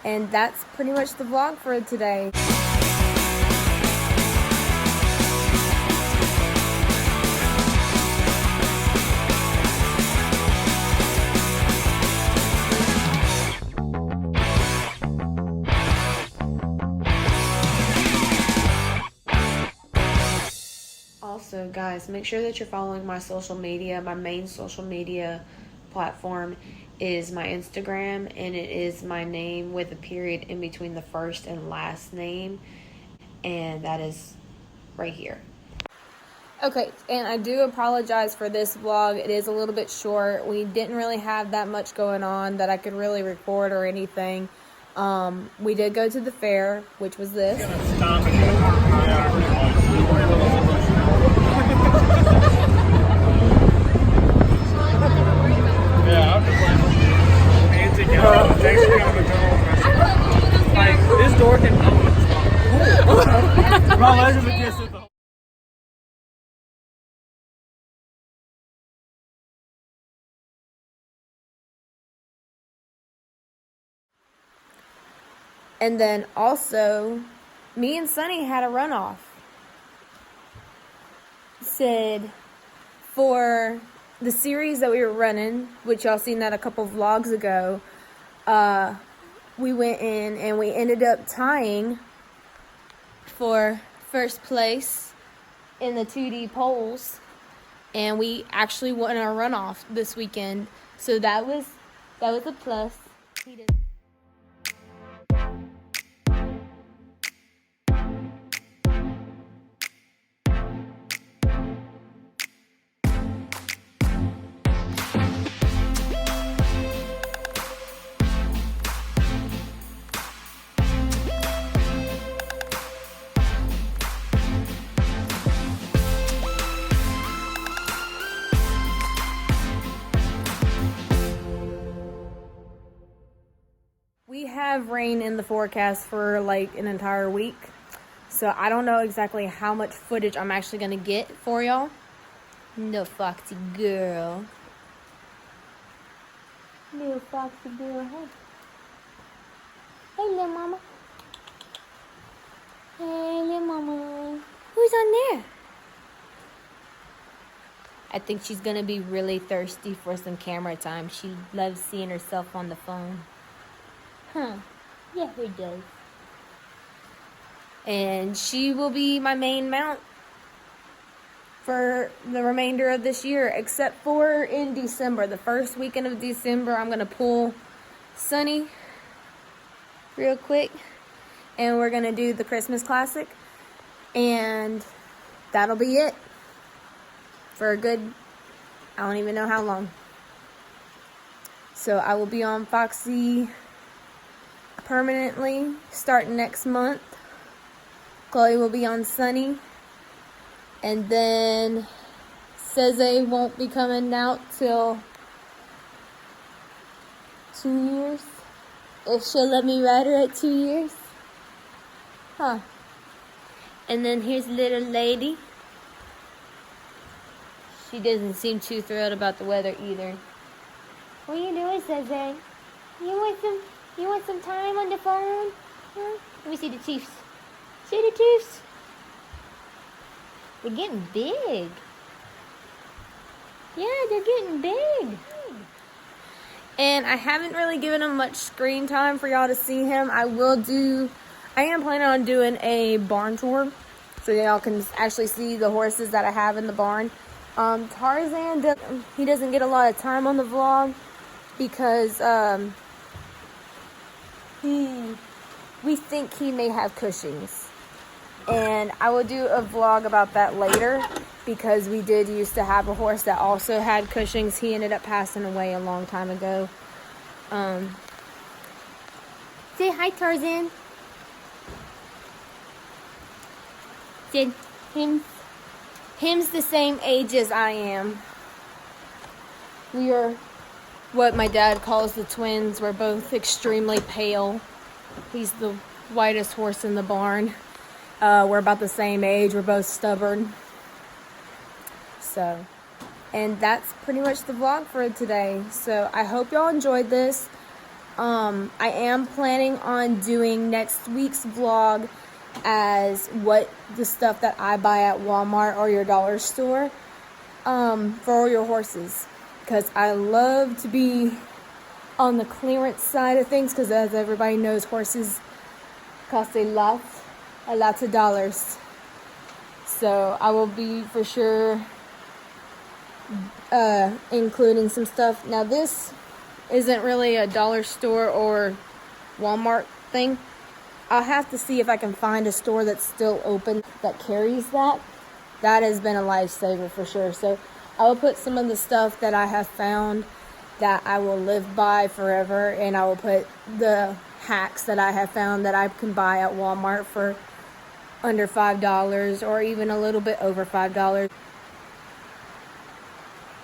And that's pretty much the vlog for today. Also, guys, make sure that you're following my social media. My main social media platform is my Instagram, and it is my name with a period in between the first and last name, and that is right here. Okay, and I do apologize for this vlog. It is a little bit short. We didn't really have that much going on that I could really record or anything. We did go to the fair, which was this. This door can open. My legs are against it. And then also, me and Sunny had a runoff. Said for the series that we were running, which y'all seen that a couple vlogs ago, we went in and we ended up tying for first place in the 2D polls, and we actually won our runoff this weekend. So that was a plus. He did. We have rain in the forecast for like an entire week, so I don't know exactly how much footage I'm actually gonna get for y'all. No foxy girl. Little foxy girl, hey. Hey, little mama. Hey, little mama. Who's on there? I think she's gonna be really thirsty for some camera time. She loves seeing herself on the phone. Huh. Yeah, he does. And she will be my main mount for the remainder of this year, except for in December. The first weekend of December, I'm going to pull Sunny real quick, and we're going to do the Christmas Classic, and that'll be it for a good, I don't even know how long. So I will be on Foxy permanently starting next month. Chloe will be on Sunny, and then Ceze won't be coming out till 2 years, if she'll let me ride her at 2 years. Huh. And then here's little lady. She doesn't seem too thrilled about the weather either. What are you doing, Ceze? You want some time on the phone? Huh? Let me see the Chiefs. See the Chiefs? They're getting big. Yeah, they're getting big. And I haven't really given him much screen time for y'all to see him. I am planning on doing a barn tour, so y'all can actually see the horses that I have in the barn. Tarzan, he doesn't get a lot of time on the vlog because we think he may have Cushing's, and I will do a vlog about that later, because we did used to have a horse that also had Cushing's. He ended up passing away a long time ago. Say hi, Tarzan. Did him's the same age as I am. We are what my dad calls the twins. We're both extremely pale. He's the whitest horse in the barn. We're about the same age. We're both stubborn. So, and that's pretty much the vlog for today. So I hope y'all enjoyed this. I am planning on doing next week's vlog as what the stuff that I buy at Walmart or your dollar store for your horses, because I love to be on the clearance side of things, because as everybody knows, horses cost a lot of dollars. So I will be for sure including some stuff. Now this isn't really a dollar store or Walmart thing. I'll have to see if I can find a store that's still open that carries that. That has been a lifesaver for sure. So I will put some of the stuff that I have found that I will live by forever, and I will put the hacks that I have found that I can buy at Walmart for under $5 or even a little bit over $5.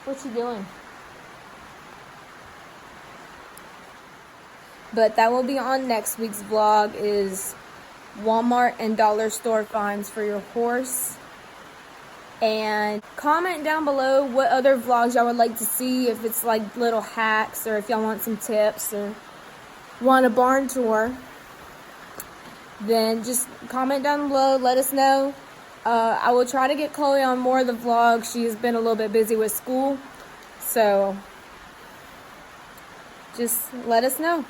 What's he doing? But that will be on next week's vlog, is Walmart and dollar store finds for your horse. And comment down below what other vlogs y'all would like to see, if it's like little hacks or if y'all want some tips or want a barn tour. Then just comment down below, let us know. I will try to get Chloe on more of the vlogs. She has been a little bit busy with school. So just let us know.